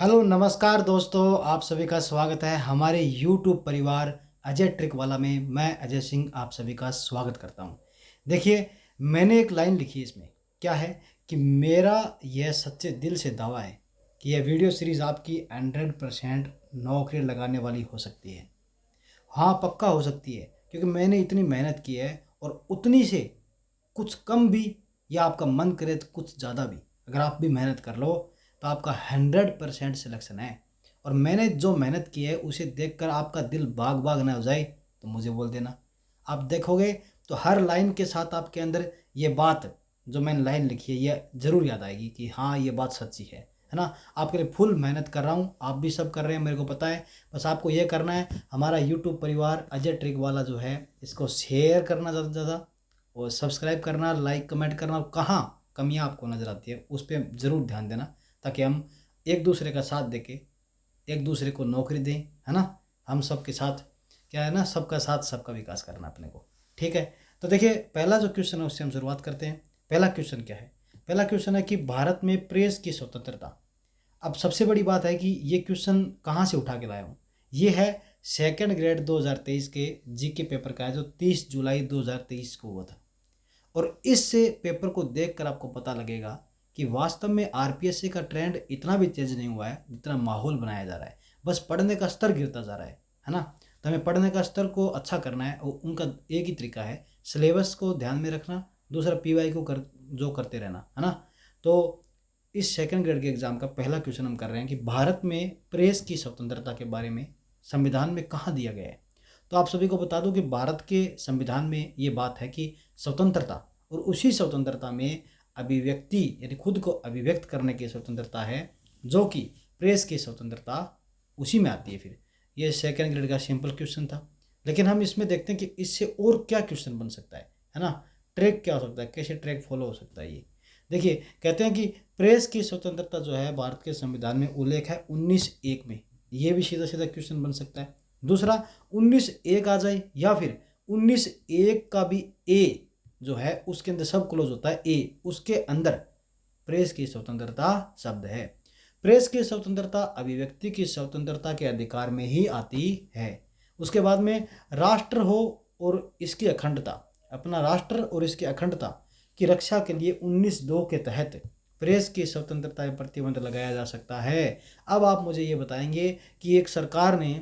Hello नमस्कार दोस्तों, आप सभी का स्वागत है हमारे यूट्यूब परिवार अजय ट्रिक वाला में। मैं अजय सिंह आप सभी का स्वागत करता हूं। देखिए, मैंने एक लाइन लिखी है इसमें। क्या है कि मेरा यह सच्चे दिल से दावा है कि यह वीडियो सीरीज़ आपकी 100% नौकरी लगाने वाली हो सकती है। हाँ, पक्का हो सकती है, क्योंकि मैंने इतनी मेहनत की है और उतनी से कुछ कम भी, या आपका मन करे तो कुछ ज़्यादा भी, अगर आप भी मेहनत कर लो तो आपका 100% सिलेक्शन है। और मैंने जो मेहनत की है उसे देखकर आपका दिल बाग बाग ना हो जाए तो मुझे बोल देना। आप देखोगे तो हर लाइन के साथ आपके अंदर ये बात, जो मैंने लाइन लिखी है, ये ज़रूर याद आएगी कि हाँ, ये बात सच्ची है ना। आपके लिए फुल मेहनत कर रहा हूँ, आप भी सब कर रहे हैं, मेरे को पता है। बस आपको ये करना है, हमारा यूट्यूब परिवार अजय ट्रिक वाला जो है, इसको शेयर करना ज़्यादा से ज़्यादा, और सब्सक्राइब करना, लाइक कमेंट करना, और कहाँ कमियाँ आपको नज़र आती है उस पर ज़रूर ध्यान देना, ताकि हम एक दूसरे का साथ देके एक दूसरे को नौकरी दें, है ना। हम सबके साथ, क्या है ना, सबका साथ सबका विकास करना अपने को। ठीक है, तो देखिए, पहला जो क्वेश्चन है उससे हम शुरुआत करते हैं। पहला क्वेश्चन क्या है? पहला क्वेश्चन है कि भारत में प्रेस की स्वतंत्रता। अब सबसे बड़ी बात है कि ये क्वेश्चन कहाँ से उठा के लाया हूँ। ये है सेकंड ग्रेड 2023 के जीके पेपर का है, जो 30 जुलाई 2023 को हुआ था। और इससे पेपर को देखकर आपको पता लगेगा कि वास्तव में आरपीएससी का ट्रेंड इतना भी तेज नहीं हुआ है जितना माहौल बनाया जा रहा है। बस पढ़ने का स्तर गिरता जा रहा है ना। तो हमें पढ़ने का स्तर को अच्छा करना है, और उनका एक ही तरीका है, सिलेबस को ध्यान में रखना, दूसरा पीवाई को जो करते रहना, है ना। तो इस सेकंड ग्रेड के एग्जाम का पहला क्वेश्चन हम कर रहे हैं कि भारत में प्रेस की स्वतंत्रता के बारे में संविधान में कहाँ दिया गया है। तो आप सभी को बता दूं कि भारत के संविधान में ये बात है कि स्वतंत्रता, और उसी स्वतंत्रता में अभिव्यक्ति, यानी खुद को अभिव्यक्त करने की स्वतंत्रता है, जो कि प्रेस की स्वतंत्रता उसी में आती है। फिर ये सेकंड ग्रेड का सिंपल क्वेश्चन था, लेकिन हम इसमें देखते हैं कि इससे और क्या क्वेश्चन बन सकता है ना। ट्रैक क्या हो सकता है, कैसे ट्रैक फॉलो हो सकता है। ये देखिए, कहते हैं कि प्रेस की स्वतंत्रता जो है भारत के संविधान में उल्लेख है 19(1) में। ये भी सीधा सीधा क्वेश्चन बन सकता है। दूसरा 19(1) आ जाए, या फिर 19(1) का भी ए जो है, उसके अंदर सब क्लोज होता है ए, उसके अंदर प्रेस की स्वतंत्रता शब्द है। प्रेस की स्वतंत्रता अभिव्यक्ति की स्वतंत्रता के अधिकार में ही आती है। उसके बाद में राष्ट्र हो और इसकी अखंडता, अपना राष्ट्र और इसकी अखंडता की रक्षा के लिए 19(2) के तहत प्रेस की स्वतंत्रता पर प्रतिबंध लगाया जा सकता है। अब आप मुझे ये बताएंगे कि एक सरकार ने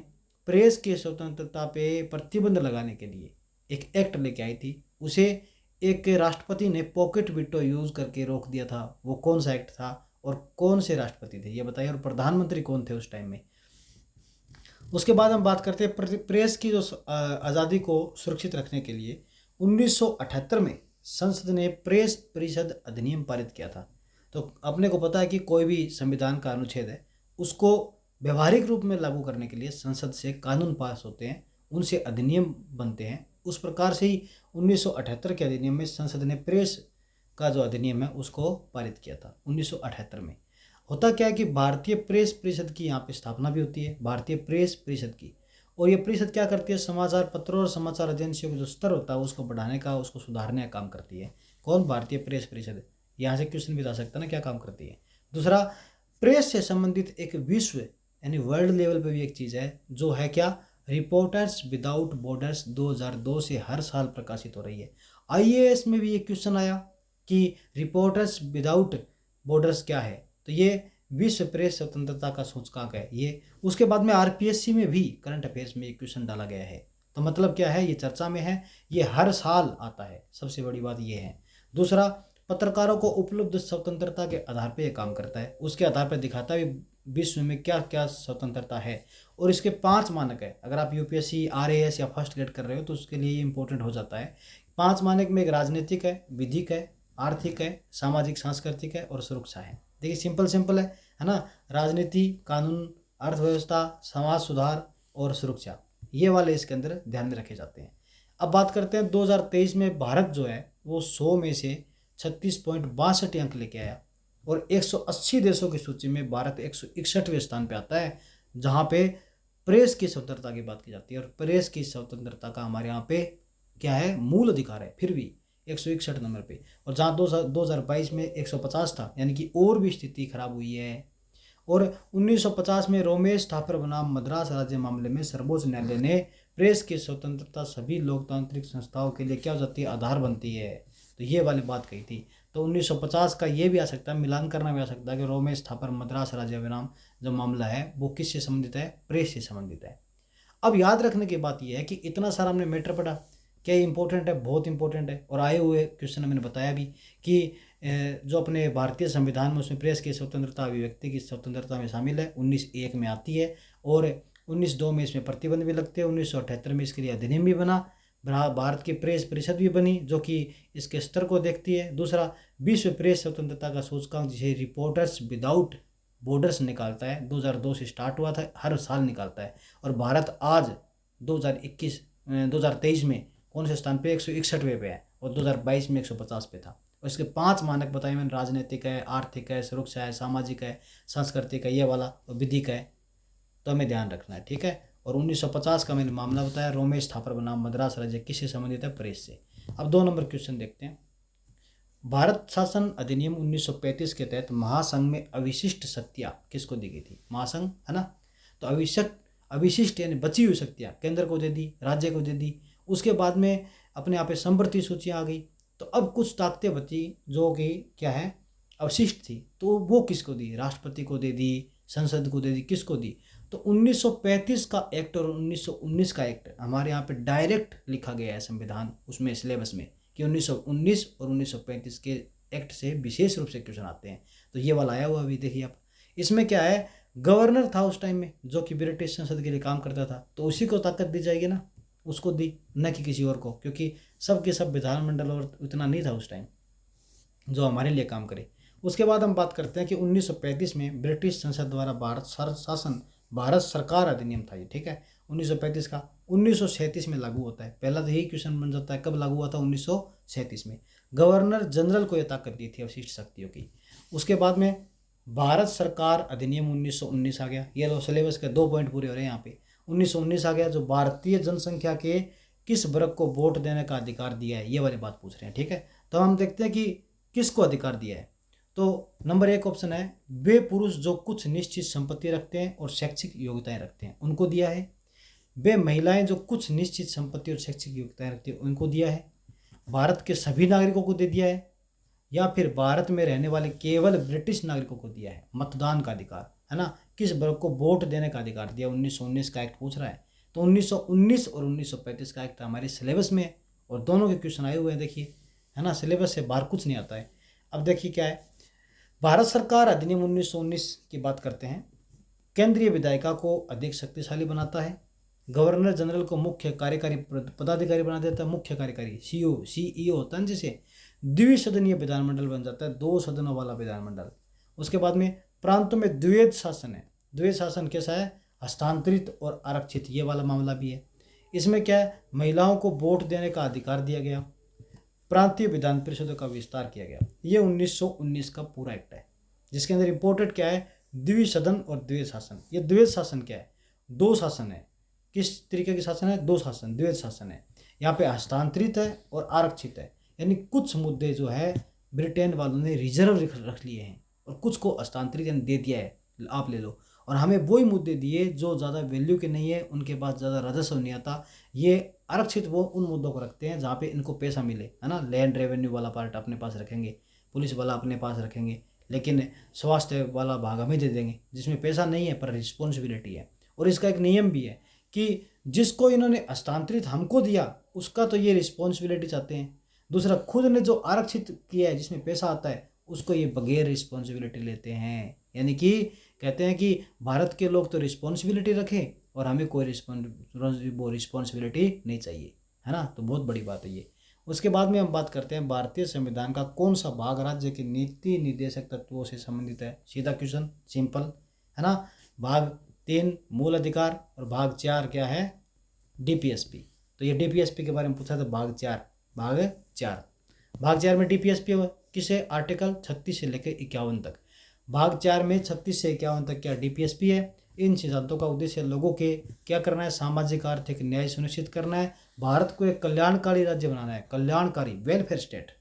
प्रेस की स्वतंत्रता पे प्रतिबंध लगाने के लिए एक एक्ट लेके आई थी, उसे एक राष्ट्रपति ने पॉकेट विटो यूज करके रोक दिया था। वो कौन सा एक्ट था और कौन से राष्ट्रपति थे ये बताइए, और प्रधानमंत्री कौन थे उस टाइम में। उसके बाद हम बात करते हैं प्रेस की जो आज़ादी को सुरक्षित रखने के लिए 1978 में संसद ने प्रेस परिषद अधिनियम पारित किया था। तो अपने को पता है कि कोई भी संविधान का अनुच्छेद है, उसको व्यवहारिक रूप में लागू करने के लिए संसद से कानून पास होते हैं, उनसे अधिनियम बनते हैं। उस प्रकार से ही 1978 के अधिनियम में संसद ने प्रेस का जो अधिनियम है उसको पारित किया था 1978 में। होता क्या है कि भारतीय प्रेस परिषद की यहाँ पे स्थापना भी होती है, भारतीय प्रेस परिषद की। और ये परिषद क्या करती है, समाचार पत्रों और समाचार एजेंसियों का जो स्तर होता है उसको बढ़ाने का, उसको सुधारने का काम करती है। कौन? भारतीय प्रेस परिषद। यहाँ से क्वेश्चन भी आ सकता है ना, क्या काम करती है। दूसरा, प्रेस से संबंधित एक विश्व यानी वर्ल्ड लेवल पे भी एक चीज़ है, जो है क्या, रिपोर्टर्स विदाउट बॉर्डर्स 2002 से हर साल प्रकाशित हो रही है। आईएएस में भी ये क्वेश्चन आया कि रिपोर्टर्स विदाउट बॉर्डर्स क्या है, तो ये विश्व प्रेस स्वतंत्रता का सूचकांक है ये। उसके बाद में आरपीएससी में भी करंट अफेयर्स में एक क्वेश्चन डाला गया है। तो मतलब क्या है, ये चर्चा में है, ये हर साल आता है, सबसे बड़ी बात ये है। दूसरा, पत्रकारों को उपलब्ध स्वतंत्रता के आधार पर यह काम करता है, उसके आधार पर दिखाता है विश्व में क्या क्या स्वतंत्रता है। और इसके 5 मानक है। अगर आप यूपीएससी, आरएएस या फर्स्ट ग्रेड कर रहे हो तो उसके लिए ये इंपॉर्टेंट हो जाता है। 5 मानक में एक राजनीतिक है, विधिक है, आर्थिक है, सामाजिक सांस्कृतिक है, और सुरक्षा है। देखिए, सिंपल सिंपल है ना। राजनीति, कानून, अर्थव्यवस्था, समाज सुधार और सुरक्षा, ये वाले इसके अंदर ध्यान में रखे जाते हैं। अब बात करते हैं 2023 में भारत जो है वो 100 में से 36.62 अंक लेके आया, और 180 देशों की सूची में भारत 161वें स्थान पे आता है, जहाँ पे प्रेस की स्वतंत्रता की बात की जाती है। और प्रेस की स्वतंत्रता का हमारे यहाँ पे क्या है, मूल अधिकार है, फिर भी 161 नंबर पे। और जहाँ 2022 में 150 था, यानी कि और भी स्थिति खराब हुई है। और 1950 में रोमेश थापर बनाम मद्रास राज्य मामले में सर्वोच्च न्यायालय ने प्रेस की स्वतंत्रता सभी लोकतांत्रिक संस्थाओं के लिए क्या हो जाती है, आधार बनती है। तो ये वाली बात कही थी। तो 1950 का ये भी आ सकता है, मिलान करना भी आ सकता है कि रोमेश थापर मद्रास राज्य बनाम जो मामला है वो किससे संबंधित है, प्रेस से संबंधित है। अब याद रखने की बात यह है कि इतना सारा हमने मैटर पढ़ा, क्या इंपॉर्टेंट है, बहुत इंपॉर्टेंट है। और आए हुए क्वेश्चन मैंने बताया भी कि जो अपने भारतीय संविधान में उसमें प्रेस की स्वतंत्रता अभिव्यक्ति की स्वतंत्रता में शामिल है, 19(1) में आती है। और 19(2) में इसमें प्रतिबंध भी लगते हैं। 1978 में इसके लिए अधिनियम भी बना, भारत की प्रेस परिषद भी बनी जो कि इसके स्तर को देखती है। दूसरा, विश्व प्रेस स्वतंत्रता का सूचकांक जिसे रिपोर्टर्स विदाउट बॉर्डर्स निकालता है, 2002 से स्टार्ट हुआ था, हर साल निकालता है। और भारत आज 2023 में कौन से स्थान पे, 161वें पे है, और 2022 में 150 पे था। और इसके 5 मानक बताए मैंने, राजनीतिक है, आर्थिक है, सुरक्षा है, सामाजिक है, सांस्कृतिक है, ये वाला, और विधिक है। तो हमें ध्यान रखना है, ठीक है। और 1950 का मैंने मामला बताया, रोमेश थापर बनाम मद्रास राज्य किससे संबंधित है, प्रेस से। अब 2 नंबर क्वेश्चन देखते हैं। भारत शासन अधिनियम 1935 के तहत महासंघ में अविशिष्ट शक्तियाँ किसको दी गई थी, महासंघ है ना। तो अविशिष्ट यानी बची हुई शक्तियाँ केंद्र को दे दी, राज्य को दे दी। उसके बाद में अपने यहाँ पे संवर्ती सूचियाँ आ गई। तो अब कुछ ताकतें बची जो कि क्या है, अवशिष्ट थी। तो वो किसको दी, राष्ट्रपति को दे दी, संसद को दे दी, किसको दी। तो 1935 का एक्ट और 1919 का एक्ट हमारे यहाँ पे डायरेक्ट लिखा गया है संविधान उसमें, सिलेबस में, कि 1919 और 1935 के एक्ट से विशेष रूप से क्वेश्चन आते हैं। तो ये वाला आया हुआ अभी देखिए आप। इसमें क्या है, गवर्नर था उस टाइम में जो कि ब्रिटिश संसद के लिए काम करता था, तो उसी को ताकत दी जाएगी ना, उसको दी, न कि किसी और को, क्योंकि सब के सब विधानमंडल और इतना नहीं था उस टाइम जो हमारे लिए काम करे। उसके बाद हम बात करते हैं कि 1935 में ब्रिटिश संसद द्वारा भारत सरकार अधिनियम था ये, ठीक है, 1935 का। 1937 में लागू होता है। पहला तो यही क्वेश्चन बन जाता है, कब लागू हुआ था, 1937 में। गवर्नर जनरल को यह ताकत दी थी अवशिष्ट शक्तियों की। उसके बाद में भारत सरकार अधिनियम 1919 आ गया। ये लो सिलेबस के 2 पॉइंट पूरे हो रहे हैं यहाँ पे। 1919 आ गया जो भारतीय जनसंख्या के किस वर्ग को वोट देने का अधिकार दिया है, ये वाली बात पूछ रहे हैं, ठीक है। तो हम देखते हैं कि किसको अधिकार दिया है। तो नंबर 1 ऑप्शन है, वे पुरुष जो कुछ निश्चित संपत्ति रखते हैं और शैक्षिक योग्यताएं रखते हैं, उनको दिया है। वे महिलाएं जो कुछ निश्चित संपत्ति और शैक्षिक योग्यताएं रखती हैं, उनको दिया है। भारत के सभी नागरिकों को दे दिया है, या फिर भारत में रहने वाले केवल ब्रिटिश नागरिकों को दिया है मतदान का अधिकार, है ना। किस वर्ग को वोट देने का अधिकार दिया, 1919 का एक्ट पूछ रहा है। तो 1919 और 1935 का एक्ट हमारे सिलेबस में है, और दोनों के क्वेश्चन आए हुए हैं देखिए, है ना। सिलेबस से बाहर कुछ नहीं आता है। अब देखिए क्या है, भारत सरकार अधिनियम 1919 की बात करते हैं। केंद्रीय विधायिका को अधिक शक्तिशाली बनाता है। गवर्नर जनरल को मुख्य कार्यकारी पदाधिकारी बना देता है, मुख्य कार्यकारी सीईओ होता है जिसे। द्विसदनीय विधानमंडल बन जाता है, 2 सदनों वाला विधानमंडल। उसके बाद में प्रांतों में द्वैध शासन है। द्वैध शासन कैसा है, हस्तांतरित और आरक्षित, ये वाला मामला भी है। इसमें क्या है, महिलाओं को वोट देने का अधिकार दिया गया, प्रांतीय विधान परिषदों का विस्तार किया गया। ये 1919 का पूरा एक्ट है, जिसके अंदर इंपॉर्टेंट क्या है, द्विसदन और द्वैध शासन। ये द्वैध शासन क्या है, 2 शासन है। किस तरीके के शासन है, 2 शासन, द्वैध शासन है। यहाँ पे हस्तांतरित है और आरक्षित है, यानी कुछ मुद्दे जो है ब्रिटेन वालों ने रिजर्व रख लिए हैं और कुछ को हस्तांतरित यानी दे दिया है, आप ले लो। और हमें वही मुद्दे दिए जो ज़्यादा वैल्यू के नहीं है, उनके पास ज़्यादा राजस्व नहीं आता। ये आरक्षित वो उन मुद्दों को रखते हैं जहाँ पे इनको पैसा मिले, है ना। लैंड रेवेन्यू वाला पार्ट अपने पास रखेंगे, पुलिस वाला अपने पास रखेंगे, लेकिन स्वास्थ्य वाला भाग हमें दे देंगे जिसमें पैसा नहीं है पर रिस्पॉन्सिबिलिटी है। और इसका एक नियम भी है कि जिसको इन्होंने हस्तांतरित हमको दिया उसका तो ये रिस्पॉन्सिबिलिटी चाहते हैं, दूसरा खुद ने जो आरक्षित किया है जिसमें पैसा आता है उसको ये बगैर रिस्पॉन्सिबिलिटी लेते हैं। यानी कि कहते हैं कि भारत के लोग तो रिस्पॉन्सिबिलिटी रखें और हमें कोई रिस्पॉन्सिबिलिटी नहीं चाहिए, है ना। तो बहुत बड़ी बात है ये। उसके बाद में हम बात करते हैं भारतीय संविधान का कौन सा भाग राज्य के नीति निर्देशक तत्वों से संबंधित है। सीधा क्वेश्चन, सिंपल, है ना। भाग 3 मूल अधिकार और भाग 4 क्या है, डीपीएसपी। तो ये डीपीएसपी के बारे में पूछा था, भाग 4 में डीपीएसपी किसे, आर्टिकल 36 से लेकर 51 तक। भाग 4 में 36 से 51 तक क्या डीपीएसपी है। इन सिद्धांतों का उद्देश्य लोगों के क्या करना है, सामाजिक आर्थिक न्याय सुनिश्चित करना है, भारत को एक कल्याणकारी राज्य बनाना है, कल्याणकारी वेलफेयर स्टेट,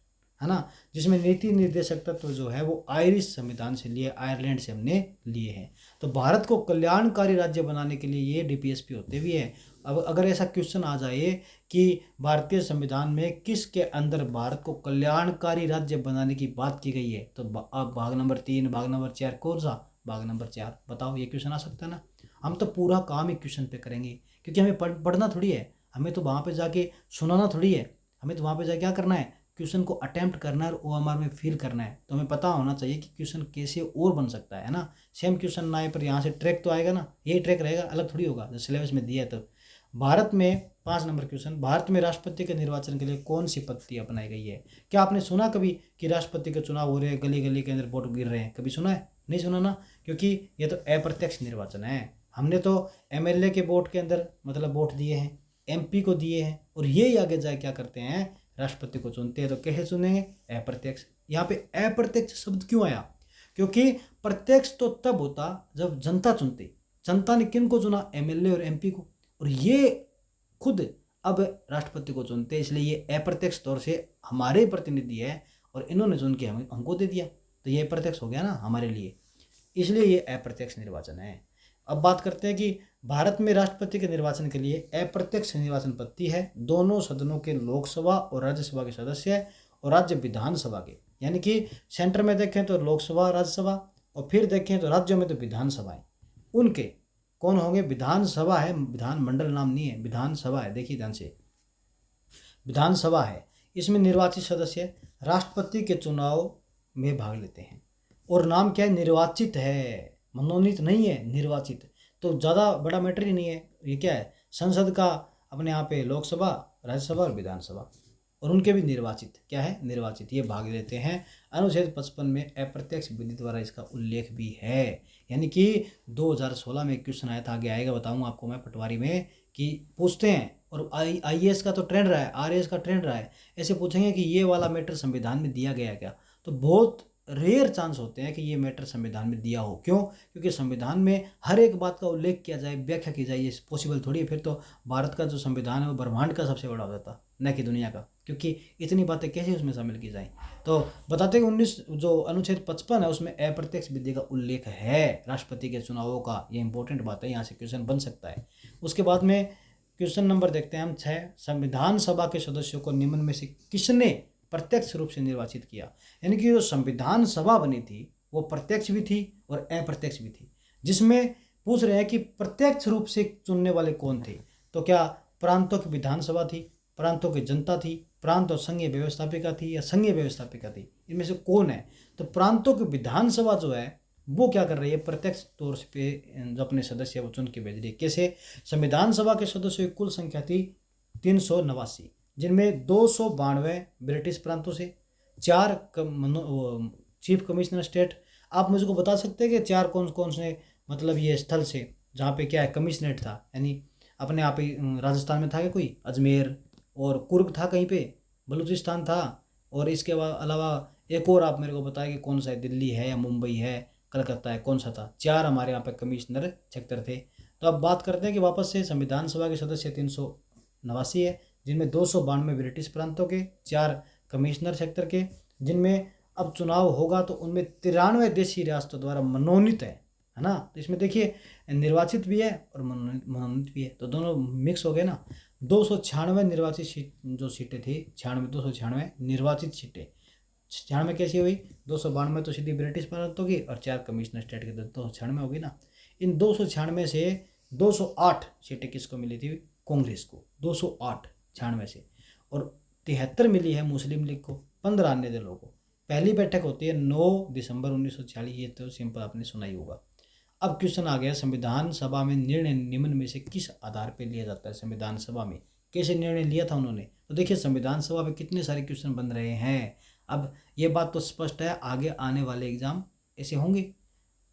है ना, जिसमें नीति निर्देशक तत्व जो है वो आयरिश संविधान से लिए, आयरलैंड से हमने लिए हैं। तो भारत को कल्याणकारी राज्य बनाने के लिए ये डीपीएसपी होते भी है। अब अगर ऐसा क्वेश्चन आ जाए कि भारतीय संविधान में किसके अंदर भारत को कल्याणकारी राज्य बनाने की बात की गई है, तो अब भाग नंबर 3, भाग नंबर 4 कौन सा? भाग नंबर 4। बताओ, ये क्वेश्चन आ सकता है ना। हम तो पूरा काम ही क्वेश्चन पे करेंगे, क्योंकि हमें पढ़ना थोड़ी है, हमें तो वहाँ पे जाके सुनाना थोड़ी है, हमें तो वहाँ पे जाके क्या करना है, क्वेश्चन को अटेम्प्ट करना है और ओएमआर में फिल करना है। तो हमें पता होना चाहिए कि क्वेश्चन कैसे और बन सकता है ना। सेम क्वेश्चन ना आए पर यहाँ से ट्रैक तो आएगा ना, यही ट्रैक रहेगा, अलग थोड़ी होगा जो सिलेबस में दिया है। तब भारत में 5 नंबर क्वेश्चन, भारत में राष्ट्रपति के निर्वाचन के लिए कौन सी पद्धति अपनाई गई है? क्या आपने सुना कभी कि राष्ट्रपति के चुनाव हो रहे हैं, गली गली के अंदर वोट गिर रहे हैं? कभी सुना है? नहीं सुना ना, क्योंकि ये तो अप्रत्यक्ष निर्वाचन है। हमने तो एमएलए के वोट के अंदर मतलब वोट दिए हैं, एमपी को दिए हैं, और ये ही आगे जाए क्या करते हैं, राष्ट्रपति को चुनते हैं। तो कैसे चुनेंगे? अप्रत्यक्ष। यहाँ पे अप्रत्यक्ष शब्द क्यों आया? क्योंकि प्रत्यक्ष तो तब होता जब जनता चुनती। जनता ने किन को चुना? एमएलए और एमपी को, और ये खुद अब राष्ट्रपति को चुनते हैं, इसलिए ये अप्रत्यक्ष तौर से हमारे प्रतिनिधि है और इन्होंने चुन के हमको दे दिया, तो ये अप्रत्यक्ष हो गया ना हमारे लिए, इसलिए ये अप्रत्यक्ष निर्वाचन है। अब बात करते हैं कि भारत में राष्ट्रपति के निर्वाचन के लिए अप्रत्यक्ष निर्वाचन पद्धति है। दोनों सदनों के लोकसभा और राज्यसभा के सदस्य और राज्य विधानसभा के, यानी कि सेंटर में देखें तो लोकसभा राज्यसभा, और फिर देखें तो राज्यों में तो विधानसभाएं, उनके कौन होंगे? विधानसभा है, विधान मंडल नाम नहीं है, विधानसभा है। देखिए ध्यान से, विधानसभा है, इसमें निर्वाचित सदस्य राष्ट्रपति के चुनाव में भाग लेते हैं। और नाम क्या है? निर्वाचित है, मनोनीत नहीं है, निर्वाचित। तो ज़्यादा बड़ा मैटर ही नहीं है। ये क्या है? संसद का अपने यहाँ पे लोकसभा, राज्यसभा और विधानसभा, और उनके भी निर्वाचित, क्या है? निर्वाचित, ये भाग लेते हैं। अनुच्छेद 55 में अप्रत्यक्ष विधि द्वारा इसका उल्लेख भी है। यानी कि 2016 में क्वेश्चन आया था, आगे आएगा बताऊंगा आपको मैं पटवारी में, कि पूछते हैं, और आईएएस का तो ट्रेंड रहा है, आरएएस का ट्रेंड रहा है, ऐसे पूछेंगे कि ये वाला मैटर संविधान में दिया गया क्या? तो बहुत रेयर चांस होते हैं कि ये मैटर संविधान में दिया हो। क्यों? क्योंकि संविधान में हर एक बात का उल्लेख किया जाए, व्याख्या की जाए, ये पॉसिबल थोड़ी है। फिर तो भारत का जो संविधान है वो ब्रह्मांड का सबसे बड़ा हो जाता, न कि दुनिया का, क्योंकि इतनी बातें कैसे उसमें शामिल की जाए। तो बताते हैं कि 19 जो अनुच्छेद 55 है उसमें अप्रत्यक्ष विधि का उल्लेख है राष्ट्रपति के चुनावों का। ये इंपॉर्टेंट बात है, यहाँ से क्वेश्चन बन सकता है। उसके बाद में क्वेश्चन नंबर देखते हैं हम 6, संविधान सभा के सदस्यों को निम्न में से किसने प्रत्यक्ष रूप से निर्वाचित किया? यानी कि जो संविधान सभा बनी थी वो प्रत्यक्ष भी थी और अप्रत्यक्ष भी थी, जिसमें पूछ रहे हैं कि प्रत्यक्ष रूप से चुनने वाले कौन थे? तो क्या प्रांतों की विधानसभा थी, प्रांतों की जनता थी, प्रांत और संघीय व्यवस्थापिका थी, या संघीय व्यवस्थापिका थी? इनमें से कौन है? तो प्रांतों की विधानसभा जो है वो क्या कर रही है? प्रत्यक्ष तौर पे जो अपने सदस्य वो चुन के भेज रही है। कैसे? संविधान सभा के सदस्यों की कुल संख्या थी 389, जिनमें 292 ब्रिटिश प्रांतों से, 4 चीफ कमिश्नर स्टेट। आप मुझको बता सकते हैं कि 4 कौन कौन से मतलब ये स्थल से जहाँ पे क्या है कमिश्नरेट था, यानी अपने आप ही राजस्थान में था क्या कोई? अजमेर और कुर्ग था, कहीं पे बलूचिस्तान था, और इसके अलावा एक और आप मेरे को बताएं कि कौन सा है? दिल्ली है या मुंबई है, कलकत्ता है, कौन सा था? 4 हमारे यहाँ पे कमिश्नर सेक्टर थे। तो अब बात करते हैं कि वापस से संविधान सभा के सदस्य 389 है, जिनमें 292 ब्रिटिश प्रांतों के, 4 कमिश्नर सेक्टर के, जिनमें अब चुनाव होगा तो उनमें 93 देशी रियासतों द्वारा मनोनीत है ना। तो इसमें देखिए निर्वाचित भी है और मनोनीत भी है, तो दोनों मिक्स हो गए ना। 296 निर्वाचित सीट जो सीटें थी, 296 निर्वाचित सीटें, 96 कैसी हुई? 292 तो सीधी ब्रिटिश प्रांतों की और 4 कमिश्नर स्टेट के, 296 होगी ना। इन 296 से 208 सीटें किसको मिली थी? कांग्रेस को, 208 96 से, और 73 मिली है मुस्लिम लीग को, 15 अन्य दलों को। पहली बैठक होती है 9 दिसंबर 1946, ये तो सिंपल आपने सुना ही होगा। अब क्वेश्चन आ गया, संविधान सभा में निर्णय निम्न में से किस आधार पर लिया जाता है? संविधान सभा में कैसे निर्णय लिया था उन्होंने? तो देखिए संविधान सभा में कितने सारे क्वेश्चन बन रहे हैं। अब ये बात तो स्पष्ट है, आगे आने वाले एग्जाम ऐसे होंगे।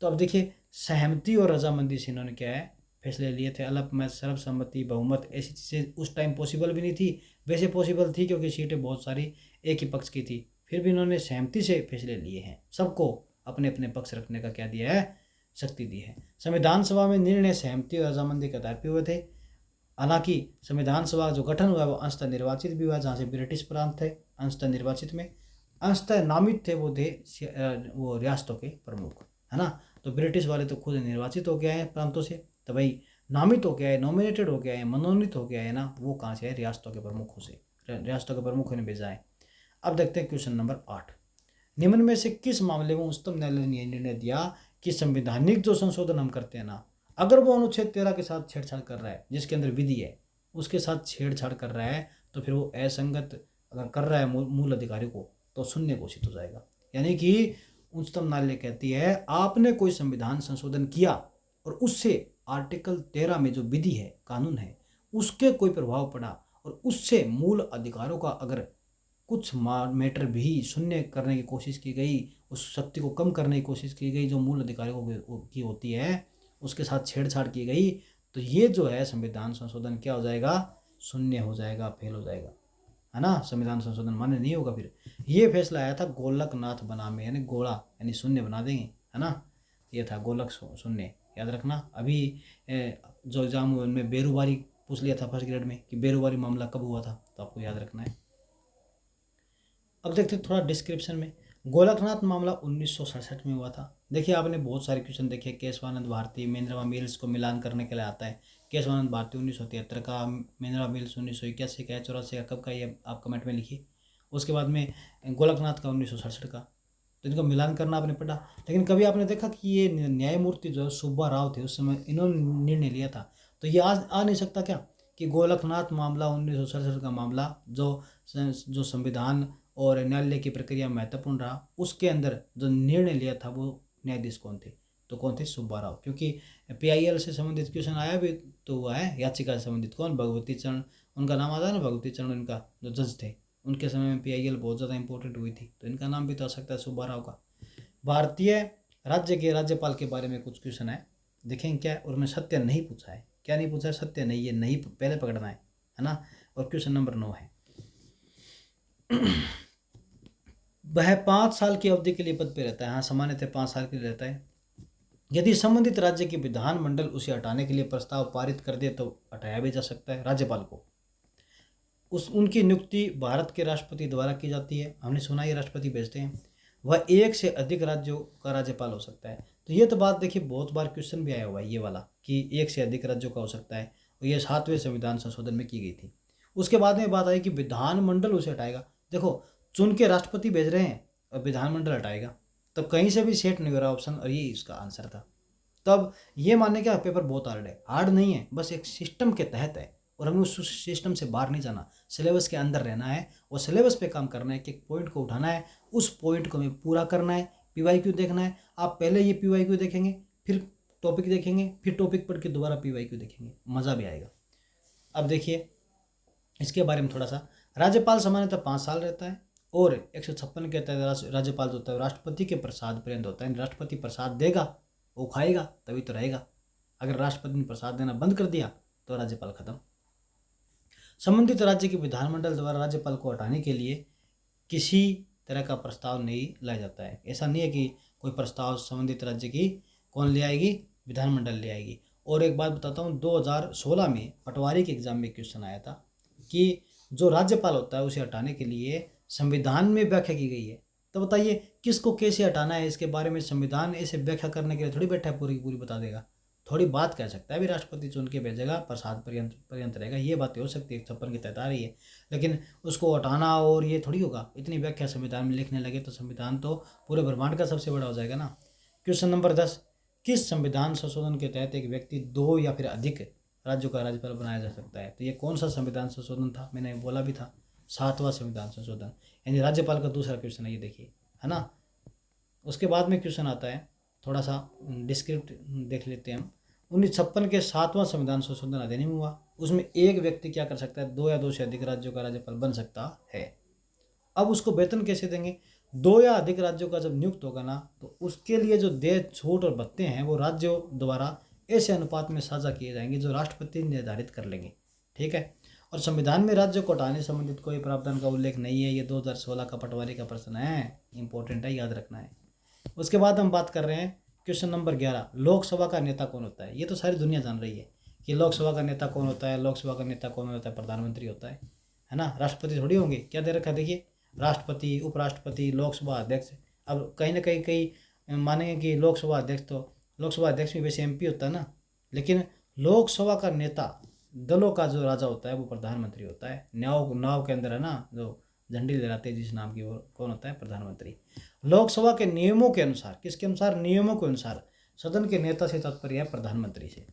तो अब देखिए सहमति और रजामंदी से इन्होंने क्या है फैसले लिए थे। अल्पमत, सर्वसम्मति, बहुमत, ऐसी चीज़ें उस टाइम पॉसिबल भी नहीं थी। वैसे पॉसिबल थी क्योंकि सीटें बहुत सारी एक ही पक्ष की थी, फिर भी इन्होंने सहमति से फैसले लिए हैं। सबको अपने अपने पक्ष रखने का क्या दिया है? शक्ति दी है। संविधान सभा में निर्णय सहमति और रजामंदी के आधार पर हुए थे। हालांकि संविधान सभा जो गठन हुआ है वो अंशतः निर्वाचित भी हुआ, जहाँ से ब्रिटिश प्रांत थे अंशतः निर्वाचित में। अंशतः नामित थे, वो रियासतों के प्रमुख, है ना। तो ब्रिटिश वाले तो खुद निर्वाचित होके आए हैं प्रांतों से, तो भाई नामित होके आए, नॉमिनेटेड होके आए, मनोनीत होके आए ना, वो कहाँ से है? रियासतों के प्रमुखों से, रियासतों के प्रमुखों ने भेजा है। अब देखते हैं क्वेश्चन नंबर 8। निम्न में से किस मामले में उच्चतम न्यायालय ने निर्णय दिया कि संवैधानिक जो संशोधन हम करते हैं ना, अगर वो अनुच्छेद 13 के साथ छेड़छाड़ कर रहा है, जिसके अंदर विधि है, उसके साथ छेड़छाड़ कर रहा है, तो फिर वो असंगत अगर कर रहा है मूल अधिकारी को, तो शून्य घोषित हो जाएगा। यानी कि उच्चतम न्यायालय कहती है आपने कोई संविधान संशोधन किया और उससे आर्टिकल 13 में जो विधि है, कानून है, उसके कोई प्रभाव पड़ा और उससे मूल अधिकारों का अगर कुछ मैटर भी शून्य करने की कोशिश की गई, उस शक्ति को कम करने की कोशिश की गई जो मूल अधिकारियों की होती है, उसके साथ छेड़छाड़ की गई, तो ये जो है संविधान संशोधन क्या हो जाएगा? शून्य हो जाएगा, फेल हो जाएगा, है ना। संविधान संशोधन मान्य नहीं होगा। फिर ये फैसला आया था गोलकनाथ बनाम में, यानी गोला यानी शून्य बना देंगे, है ना। ये था गोलक शून्य, याद रखना। अभी जो एग्जाम हुए उनमें बेरोजगारी पूछ लिया था फर्स्ट ग्रेड में कि बेरोजगारी मामला कब हुआ था, तो आपको याद रखना है। अब देखते हैं थोड़ा डिस्क्रिप्शन में। गोलकनाथ मामला 1967 में हुआ था। देखिए आपने बहुत सारे क्वेश्चन देखे, केशवानंद भारती महेंद्रवा मिल्स को मिलान करने के लिए आता है। केशवानंद भारती 1973 का, महेंद्रवा मिल्स 1981 का, 84 का, कब का, ये आप कमेंट में लिखिए। उसके बाद में गोलकनाथ का 1967 का, तो इनको मिलान करना आपने पढ़ा। लेकिन कभी आपने देखा कि ये न्यायमूर्ति जो सुब्बा राव थे उस समय, इन्होंने निर्णय लिया था, तो ये आज आ नहीं सकता क्या कि गोलकनाथ मामला 1967 का मामला जो संविधान और न्यायालय की प्रक्रिया महत्वपूर्ण रहा, उसके अंदर जो निर्णय लिया था वो न्यायाधीश कौन थे? तो कौन थे? सुब्बा राव। क्योंकि PIL से संबंधित क्वेश्चन आया भी तो हुआ है, याचिका से संबंधित कौन? भगवती चरण, उनका नाम आता है ना, भगवती चरण इनका जो जज थे, उनके समय में PIL बहुत ज़्यादा इंपॉर्टेंट हुई थी, तो इनका नाम भी तो आ सकता है, सुब्बा राव का। भारतीय राज्य के राज्यपाल के बारे में कुछ क्वेश्चन है, देखेंगे क्या। और मैं सत्य नहीं पूछा है, क्या नहीं पूछा है? सत्य नहीं, ये नहीं पहले पकड़ना है ना। और क्वेश्चन नंबर 9 है वह 5 साल की अवधि के लिए पद पे रहता है। हाँ, सामान्यतः 5 साल के लिए रहता है। यदि संबंधित राज्य की विधानमंडल उसे हटाने के लिए प्रस्ताव पारित कर दे तो हटाया भी जा सकता है राज्यपाल को। उनकी नियुक्ति भारत के राष्ट्रपति द्वारा की जाती है। हमने सुना ये राष्ट्रपति भेजते हैं। वह 1 से अधिक राज्यों का राज्यपाल हो सकता है। तो ये तो बात देखिए, बहुत बार क्वेश्चन भी आया हुआ है ये वाला कि 1 से अधिक राज्यों का हो सकता है, और ये 7वें संविधान संशोधन में की गई थी। उसके बाद में बात आई कि विधानमंडल उसे हटाएगा। देखो, चुन के राष्ट्रपति भेज रहे हैं और विधानमंडल हटाएगा, तो कहीं से भी सेट नहीं हो रहा ऑप्शन, और ये इसका आंसर था। तब ये मानने का पेपर बहुत हार्ड है, हार्ड नहीं है, बस एक सिस्टम के तहत है, और हमें उस सिस्टम से बाहर नहीं जाना, सिलेबस के अंदर रहना है और सिलेबस पे काम करना है। कि एक पॉइंट को उठाना है, उस पॉइंट को हमें पूरा करना है, PYQ देखना है। आप पहले ये PYQ देखेंगे, फिर टॉपिक देखेंगे, फिर टॉपिक पढ़ के दोबारा PYQ देखेंगे, मज़ा भी आएगा। अब देखिए इसके बारे में थोड़ा सा। राज्यपाल सामान्यतः 5 साल रहता है, और 156 के तहत राज्यपाल जो होता है राष्ट्रपति के प्रसाद पर्यंत होता है। राष्ट्रपति प्रसाद देगा, वो खाएगा, तभी तो रहेगा। अगर राष्ट्रपति ने प्रसाद देना बंद कर दिया तो राज्यपाल खत्म। संबंधित राज्य के विधानमंडल द्वारा राज्यपाल को हटाने के लिए किसी तरह का प्रस्ताव नहीं लाया जाता है। ऐसा नहीं है कि कोई प्रस्ताव संबंधित राज्य की कौन ले आएगी? विधानमंडल ले आएगी। और एक बात बताता हूँ, 2016 में पटवारी के एग्जाम में क्वेश्चन आया था कि जो राज्यपाल होता है उसे हटाने के लिए संविधान में व्याख्या की गई है। तो बताइए किसको कैसे हटाना है, इसके बारे में संविधान ऐसे व्याख्या करने के लिए थोड़ी बैठा है, पूरी पूरी बता देगा। थोड़ी बात कह सकता है, भी राष्ट्रपति चुन के भेजेगा, प्रसाद पर्यंत रहेगा, ये बातें हो सकती है, 156 की तहत आ रही है। लेकिन उसको हटाना और ये थोड़ी होगा, इतनी व्याख्या संविधान में लिखने लगे तो संविधान तो पूरे ब्रह्मांड का सबसे बड़ा हो जाएगा ना। क्वेश्चन नंबर 10, किस संविधान संशोधन के तहत एक व्यक्ति 2 या फिर अधिक राज्यों का राज्यपाल बनाया जा सकता है? तो ये कौन सा संविधान संशोधन था? मैंने बोला भी था, 7वां संविधान संशोधन, यानी राज्यपाल का दूसरा क्वेश्चन है ये, देखिए, है ना। उसके बाद में क्वेश्चन आता है, थोड़ा सा डिस्क्रिप्ट देख लेते हैं हम। 1956 के 7वां संविधान संशोधन अधिनियम हुआ, उसमें एक व्यक्ति क्या कर सकता है? 2 या 2 से अधिक राज्यों का राज्यपाल बन सकता है। अब उसको वेतन कैसे देंगे? 2 या अधिक राज्यों का जब नियुक्त होगा ना, तो उसके लिए जो दे छूट और भत्ते हैं वो राज्यों द्वारा ऐसे अनुपात में साझा किए जाएंगे जो राष्ट्रपति निर्धारित कर लेंगे, ठीक है। और संविधान में राज्यों को हटाने संबंधित कोई प्रावधान का उल्लेख नहीं है। ये 2016 का पटवारी का प्रश्न है, इंपॉर्टेंट है, याद रखना है। उसके बाद हम बात कर रहे हैं क्वेश्चन नंबर 11, लोकसभा का नेता कौन होता है? ये तो सारी दुनिया जान रही है कि लोकसभा का नेता कौन होता है। लोकसभा का नेता कौन होता है? प्रधानमंत्री होता है ना, राष्ट्रपति थोड़ी होंगे। क्या दे रखा है देखिए, राष्ट्रपति, उपराष्ट्रपति, लोकसभा अध्यक्ष। अब कहीं ना कहीं कई मानेंगे कि लोकसभा अध्यक्ष, तो लोकसभा अध्यक्ष भी वैसे एमपी होता है ना, लेकिन लोकसभा का नेता दलों का जो राजा होता है वो प्रधानमंत्री होता है। नाव नाव के अंदर है ना जो झंडी लहराते हैं जिस नाम की, वो कौन होता है? प्रधानमंत्री। लोकसभा के नियमों के अनुसार, किसके अनुसार? नियमों के अनुसार सदन के नेता से तात्पर्य है प्रधानमंत्री से।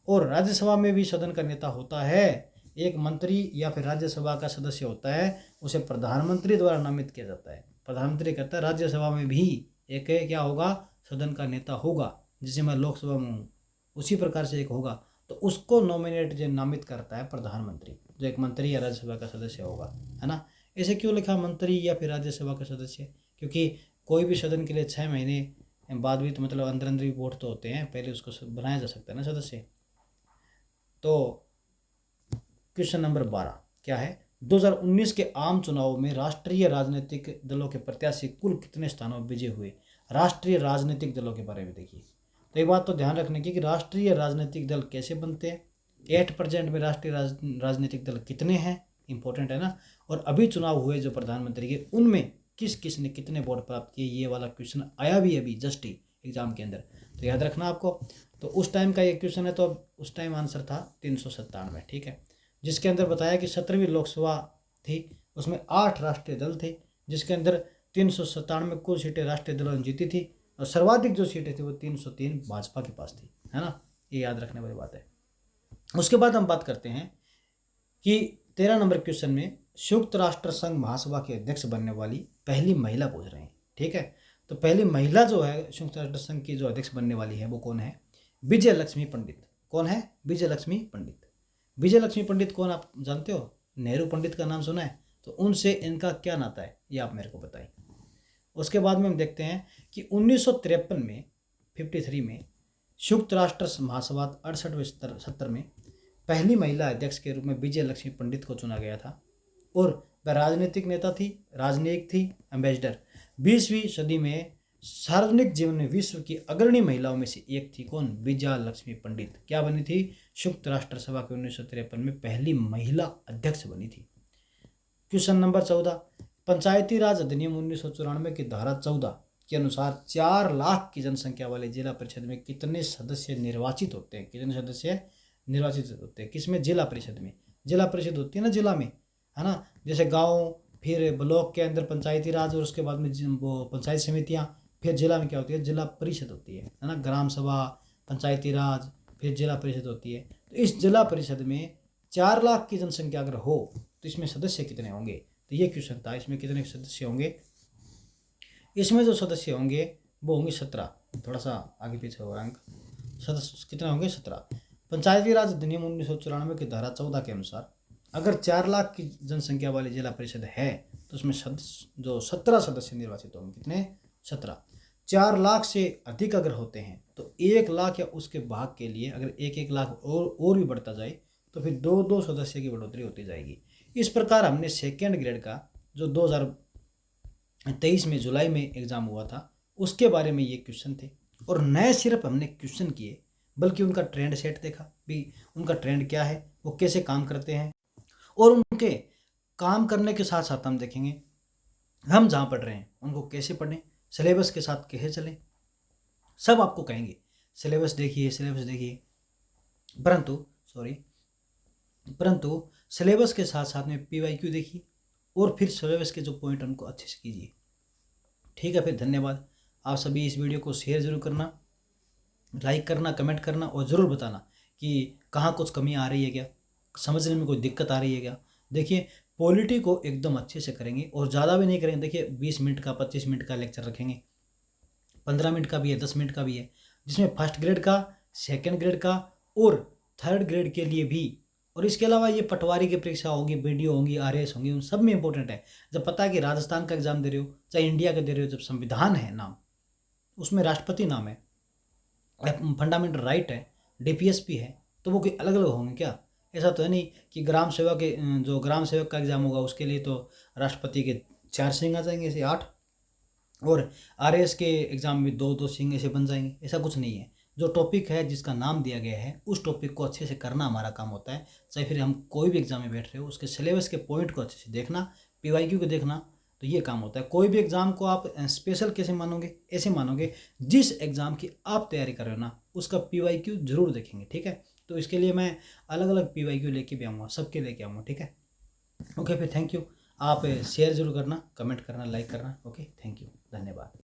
और राज्यसभा में भी सदन का नेता होता है, एक मंत्री या फिर राज्यसभा का सदस्य होता है, उसे प्रधानमंत्री द्वारा नामित किया जाता है। प्रधानमंत्री कहता है राज्यसभा में भी एक क्या होगा? सदन का नेता होगा, जिसे मैं लोकसभा में हूँ उसी प्रकार से एक होगा, तो उसको नॉमिनेट जो नामित करता है प्रधानमंत्री, जो एक मंत्री या राज्यसभा का सदस्य होगा, है ना। ऐसे क्यों लिखा मंत्री या फिर राज्यसभा का सदस्य? क्योंकि कोई भी सदन के लिए 6 महीने बाद भी तो मतलब अंदर अंदर भी वोट तो होते हैं, पहले उसको बनाया जा सकता है ना सदस्य। तो क्वेश्चन नंबर 12 क्या है? 2019 के आम चुनाव में राष्ट्रीय राजनीतिक दलों के प्रत्याशी कुल कितने स्थानों पर विजय हुए? राष्ट्रीय राजनीतिक दलों के बारे में देखिए। तो एक बात तो ध्यान रखने की कि राष्ट्रीय राजनीतिक दल कैसे बनते हैं, 8% में राष्ट्रीय राजनीतिक दल कितने हैं, इंपॉर्टेंट है ना। और अभी चुनाव हुए जो प्रधानमंत्री के, उनमें किस किस ने कितने वोट प्राप्त किए, ये वाला क्वेश्चन आया भी अभी जस्ट ही एग्जाम के अंदर, तो याद रखना आपको। तो उस टाइम का ये क्वेश्चन है, तो उस टाइम आंसर था 397, ठीक है। जिसके अंदर बताया कि 17वीं लोकसभा थी, उसमें 8 राष्ट्रीय दल थे, जिसके अंदर 397 कुल सीटें राष्ट्रीय दलों ने जीती थी, और सर्वाधिक जो सीटें थी वो 303 भाजपा के पास थी, है ना। ये याद रखने वाली बात है। उसके बाद हम बात करते हैं कि 13 नंबर क्वेश्चन में संयुक्त राष्ट्र संघ महासभा के अध्यक्ष बनने वाली पहली महिला पूछ रहे हैं, ठीक है। तो पहली महिला जो है संयुक्त राष्ट्र संघ की जो अध्यक्ष बनने वाली है वो कौन है? विजय लक्ष्मी पंडित। कौन है? विजय लक्ष्मी पंडित। विजय लक्ष्मी पंडित कौन, आप जानते हो? नेहरू पंडित का नाम सुना है? तो उनसे इनका क्या नाता है, ये आप मेरे को बताइए। उसके बाद में हम देखते हैं कि 1953 में 53 में संयुक्त राष्ट्र महासभा 68-70 में पहली महिला अध्यक्ष के रूप में विजय लक्ष्मी पंडित को चुना गया था, और वह राजनीतिक नेता थी, राजनयिक थी, एम्बेसडर। 20वीं सदी में सार्वजनिक जीवन में विश्व की अग्रणी महिलाओं में से एक थी। कौन? विजया लक्ष्मी पंडित। क्या बनी थी? संयुक्त राष्ट्र सभा के 1953 में पहली महिला अध्यक्ष बनी थी। क्वेश्चन नंबर 14, पंचायती राज अधिनियम 1994 की धारा 14 के अनुसार 4 लाख की जनसंख्या वाले जिला परिषद में कितने सदस्य निर्वाचित होते हैं? कितने सदस्य निर्वाचित होते हैं? किसमें? जिला परिषद में। जिला परिषद होती है ना जिला में, है ना। जैसे गांव, फिर ब्लॉक के अंदर पंचायती राज, और उसके बाद में वो पंचायत समितियां, फिर जिला में क्या होती है? जिला परिषद होती है ना। ग्राम सभा, पंचायती राज, फिर जिला परिषद होती है। तो इस जिला परिषद में 4 लाख की जनसंख्या अगर हो तो इसमें सदस्य कितने होंगे? तो ये क्वेश्चन था, इसमें कितने सदस्य होंगे? इसमें जो सदस्य होंगे वो होंगे 17। थोड़ा सा आगे पीछे होगा अंक, सदस्य कितने होंगे? 17। पंचायती राज अधिनियम 1994 की धारा 14 के अनुसार अगर 4 लाख की जनसंख्या वाली जिला परिषद है तो उसमें सदस्य जो 17 सदस्य निर्वाचित होंगे। कितने? 17। 4 लाख से अधिक अगर होते हैं तो 1 लाख या उसके भाग के लिए अगर 1-1 लाख और भी बढ़ता जाए तो फिर 2-2 सदस्य की बढ़ोतरी होती जाएगी। इस प्रकार हमने सेकेंड ग्रेड का जो 2023 में जुलाई में एग्ज़ाम हुआ था उसके बारे में ये क्वेश्चन थे, और नए सिर्फ हमने क्वेश्चन किए बल्कि उनका ट्रेंड सेट देखा भी, उनका ट्रेंड क्या है, वो कैसे काम करते हैं, और उनके काम करने के साथ साथ हम देखेंगे हम जहाँ पढ़ रहे हैं उनको कैसे पढ़ें, सिलेबस के साथ कैसे चलें, सब आपको कहेंगे। सिलेबस देखिए, सिलेबस देखिए, परंतु सिलेबस के साथ साथ में PYQ देखिए, और फिर सिलेबस के जो पॉइंट उनको अच्छे से कीजिए। ठीक है, फिर धन्यवाद। आप सभी इस वीडियो को शेयर जरूर करना, लाइक करना, कमेंट करना, और ज़रूर बताना कि कहाँ कुछ कमी आ रही है, क्या समझने में कोई दिक्कत आ रही है क्या। देखिए पॉलिटी को एकदम अच्छे से करेंगे और ज़्यादा भी नहीं करेंगे। देखिए 20 मिनट का, 25 मिनट का लेक्चर रखेंगे, 15 मिनट का भी है, 10 मिनट का भी है, जिसमें फर्स्ट ग्रेड का, सेकंड ग्रेड का और थर्ड ग्रेड के लिए भी। और इसके अलावा ये पटवारी की परीक्षा होगी, BDO होंगी, RS होंगी, उन सब में इंपॉर्टेंट है। जब पता है कि राजस्थान का एग्जाम दे रहे हो चाहे इंडिया का दे रहे हो, जब संविधान है नाम, उसमें राष्ट्रपति नाम है, फंडामेंटल राइट है, DPSP है, तो वो कोई अलग अलग होंगे क्या? ऐसा तो है नहीं कि ग्राम सेवक के जो ग्राम सेवक का एग्जाम होगा उसके लिए तो राष्ट्रपति के 4 सिंह आ जाएंगे, ऐसे 8, और RS के एग्जाम में 2-2 सिंह ऐसे बन जाएंगे। ऐसा कुछ नहीं है। जो टॉपिक है, जिसका नाम दिया गया है, उस टॉपिक को अच्छे से करना हमारा काम होता है। चाहे फिर हम कोई भी एग्जाम में बैठ रहे हो, उसके सिलेबस के पॉइंट को अच्छे से देखना, PYQ को देखना, तो ये काम होता है। कोई भी एग्ज़ाम को आप स्पेशल कैसे मानोगे, ऐसे मानोगे जिस एग्ज़ाम की आप तैयारी कर रहे हो ना उसका PYQ ज़रूर देखेंगे, ठीक है। तो इसके लिए मैं अलग अलग PYQ लेके भी आऊँगा, सबके लेके आऊँगा, ठीक है। ओके, फिर थैंक यू। आप शेयर ज़रूर करना, कमेंट करना, लाइक करना। ओके, थैंक यू, धन्यवाद।